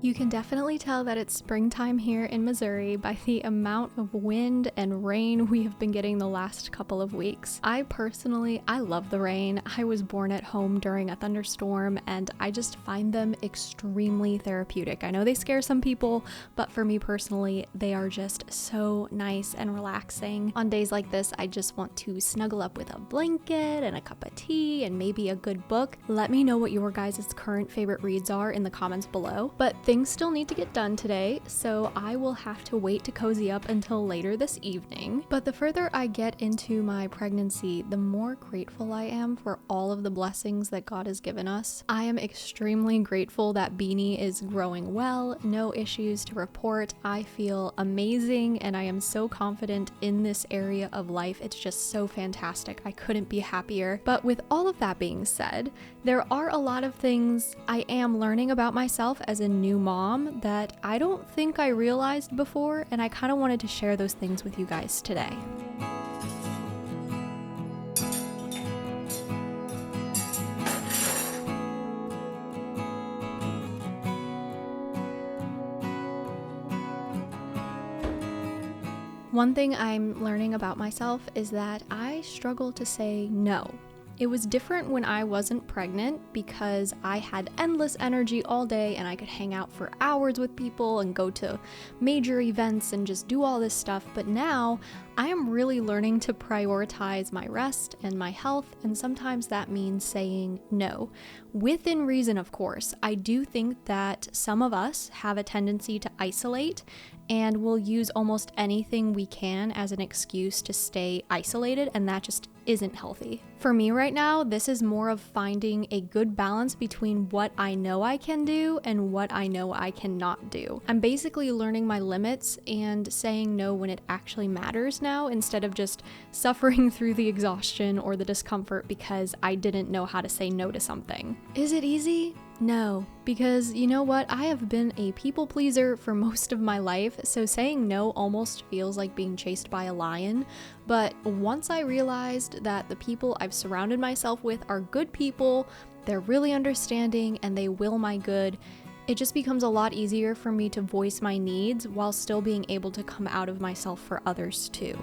You can definitely tell that it's springtime here in Missouri by the amount of wind and rain we have been getting the last couple of weeks. I love the rain. I was born at home during a thunderstorm and I just find them extremely therapeutic. I know they scare some people, but for me personally, they are just so nice and relaxing. On days like this, I just want to snuggle up with a blanket and a cup of tea and maybe a good book. Let me know what your guys' current favorite reads are in the comments below. But things still need to get done today, so I will have to wait to cozy up until later this evening. But the further I get into my pregnancy, the more grateful I am for all of the blessings that God has given us. I am extremely grateful that Beanie is growing well, no issues to report. I feel amazing and I am so confident in this area of life. It's just so fantastic. I couldn't be happier. But with all of that being said, there are a lot of things I am learning about myself as a new mom that I don't think I realized before, and I kind of wanted to share those things with you guys today. One thing I'm learning about myself is that I struggle to say no. It was different when I wasn't pregnant because I had endless energy all day and I could hang out for hours with people and go to major events and just do all this stuff. But now I am really learning to prioritize my rest and my health, and sometimes that means saying no. Within reason, of course. I do think that some of us have a tendency to isolate and will use almost anything we can as an excuse to stay isolated, and that just isn't healthy. For me right now, this is more of finding a good balance between what I know I can do and what I know I cannot do. I'm basically learning my limits and saying no when it actually matters now, instead of just suffering through the exhaustion or the discomfort because I didn't know how to say no to something. Is it easy? No, because you know what? I have been a people pleaser for most of my life, so saying no almost feels like being chased by a lion. But once I realized that the people I've surrounded myself with are good people, they're really understanding, and they will my good, it just becomes a lot easier for me to voice my needs while still being able to come out of myself for others too.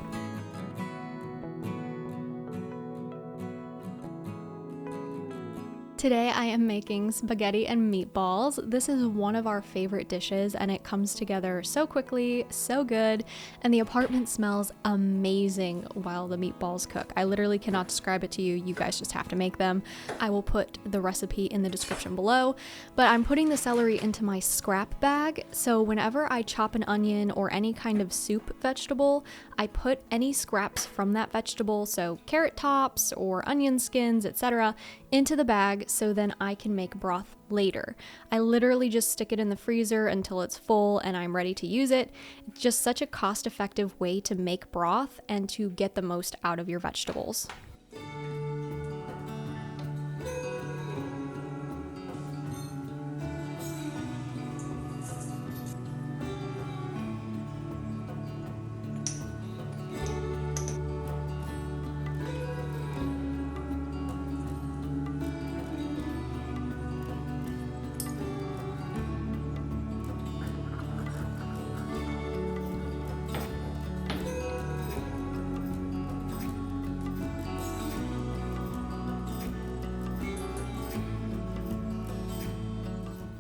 Today I am making spaghetti and meatballs. This is one of our favorite dishes and it comes together so quickly, so good, and the apartment smells amazing while the meatballs cook. I literally cannot describe it to you. You guys just have to make them. I will put the recipe in the description below, but I'm putting the celery into my scrap bag, so whenever I chop an onion or any kind of soup vegetable, I put any scraps from that vegetable, so carrot tops or onion skins, etc., into the bag so then I can make broth later. I literally just stick it in the freezer until it's full and I'm ready to use it. It's just such a cost-effective way to make broth and to get the most out of your vegetables.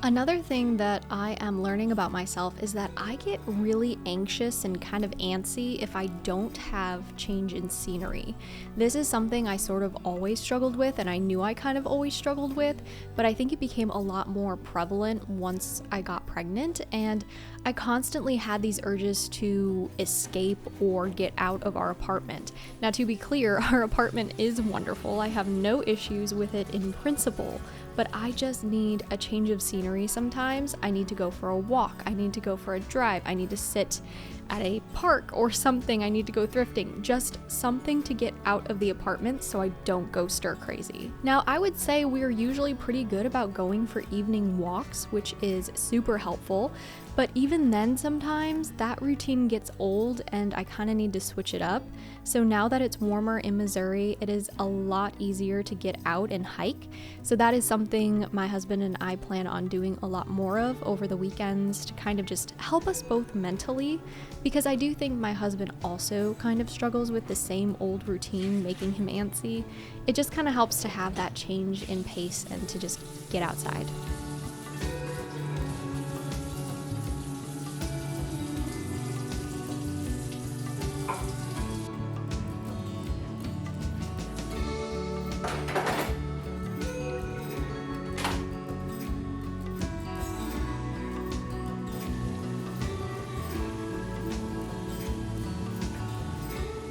Another thing that I am learning about myself is that I get really anxious and kind of antsy if I don't have change in scenery. This is something I sort of always struggled with, and I knew I kind of always struggled with, but I think it became a lot more prevalent once I got pregnant, and I constantly had these urges to escape or get out of our apartment. Now, to be clear, our apartment is wonderful. I have no issues with it in principle, but I just need a change of scenery sometimes. I need to go for a walk. I need to go for a drive. I need to sit at a park or something. I need to go thrifting. Just something to get out of the apartment so I don't go stir crazy. Now, I would say we're usually pretty good about going for evening walks, which is super helpful. But even then, sometimes that routine gets old and I kind of need to switch it up. So now that it's warmer in Missouri, it is a lot easier to get out and hike. So that is something something my husband and I plan on doing a lot more of over the weekends to kind of just help us both mentally, because I do think my husband also kind of struggles with the same old routine making him antsy. It just kind of helps to have that change in pace and to just get outside.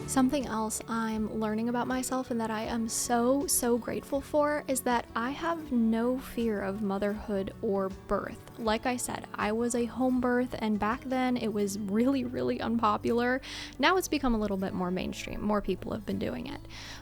Something else I'm learning about myself and that I am so grateful for is that I have no fear of motherhood or birth. Like I said, I was a home birth, and back then it was really unpopular. Now it's become a little bit more mainstream. More people have been doing it.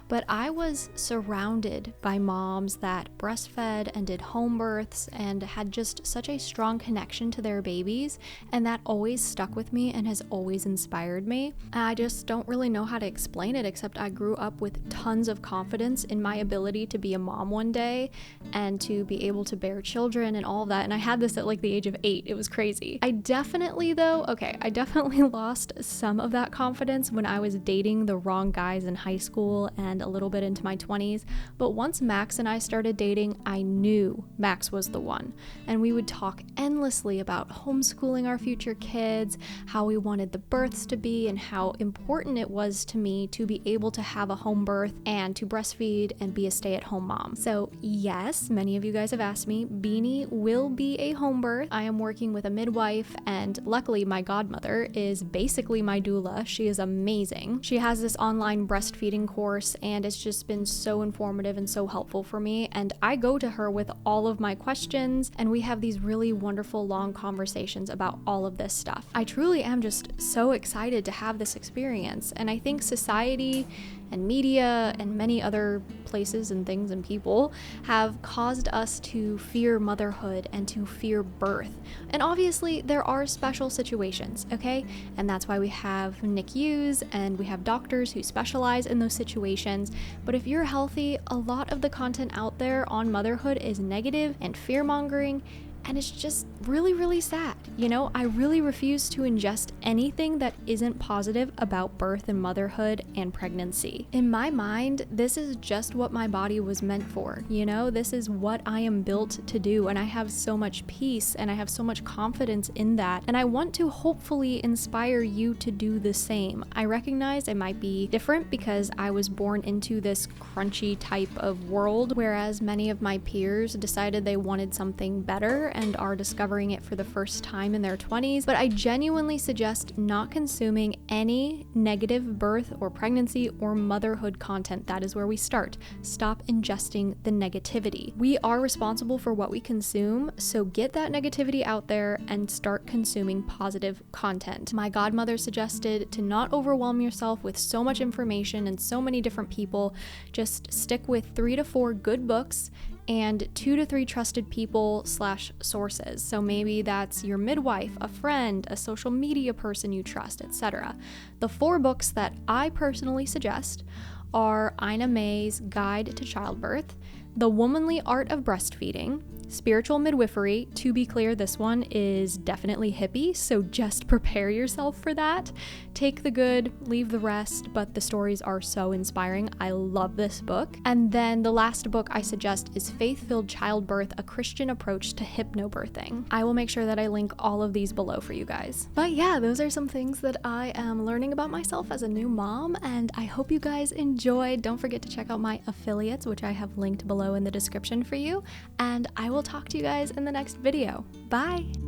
But I was surrounded by moms that breastfed and did home births and had just such a strong connection to their babies, and that always stuck with me and has always inspired me. I just don't really know how to explain it, except I grew up with tons of confidence in my ability to be a mom one day and to be able to bear children and all of that. And I had this at like the age of 8. It was crazy. I definitely lost some of that confidence when I was dating the wrong guys in high school and a little bit into my 20s. But once Max and I started dating, I knew Max was the one. And we would talk endlessly about homeschooling our future kids, how we wanted the births to be, and how important it was to me to be able to have a home birth and to breastfeed and be a stay-at-home mom. So yes, many of you guys have asked me, Beanie will be a home birth. I am working with a midwife, and luckily my godmother is basically my doula. She is amazing. She has this online breastfeeding course, and it's just been so informative and so helpful for me. And I go to her with all of my questions, and we have these really wonderful long conversations about all of this stuff. I truly am just so excited to have this experience, and I think society and media and many other places and things and people have caused us to fear motherhood and to fear birth. And obviously there are special situations, okay? And that's why we have NICUs and we have doctors who specialize in those situations. But if you're healthy, a lot of the content out there on motherhood is negative and fear-mongering, and it's just really sad. You know, I really refuse to ingest anything that isn't positive about birth and motherhood and pregnancy. In my mind, this is just what my body was meant for. You know, this is what I am built to do, and I have so much peace and I have so much confidence in that. And I want to hopefully inspire you to do the same. I recognize it might be different because I was born into this crunchy type of world, whereas many of my peers decided they wanted something better and are discovering it for the first time in their 20s. But I genuinely suggest not consuming any negative birth or pregnancy or motherhood content. That is where we start. Stop ingesting the negativity. We are responsible for what we consume, so get that negativity out there and start consuming positive content. My godmother suggested to not overwhelm yourself with so much information and so many different people. Just stick with 3 to 4 good books and 2 to 3 trusted people / sources. So maybe that's your midwife, a friend, a social media person you trust, etc. The 4 books that I personally suggest are Ina May's Guide to Childbirth, The Womanly Art of Breastfeeding, Spiritual Midwifery. To be clear, this one is definitely hippie, so just prepare yourself for that. Take the good, leave the rest, but the stories are so inspiring. I love this book. And then the last book I suggest is Faith-Filled Childbirth, A Christian Approach to Hypnobirthing. I will make sure that I link all of these below for you guys. But yeah, those are some things that I am learning about myself as a new mom, and I hope you guys enjoyed. Don't forget to check out my affiliates, which I have linked below in the description for you, and I will talk to you guys in the next video. Bye!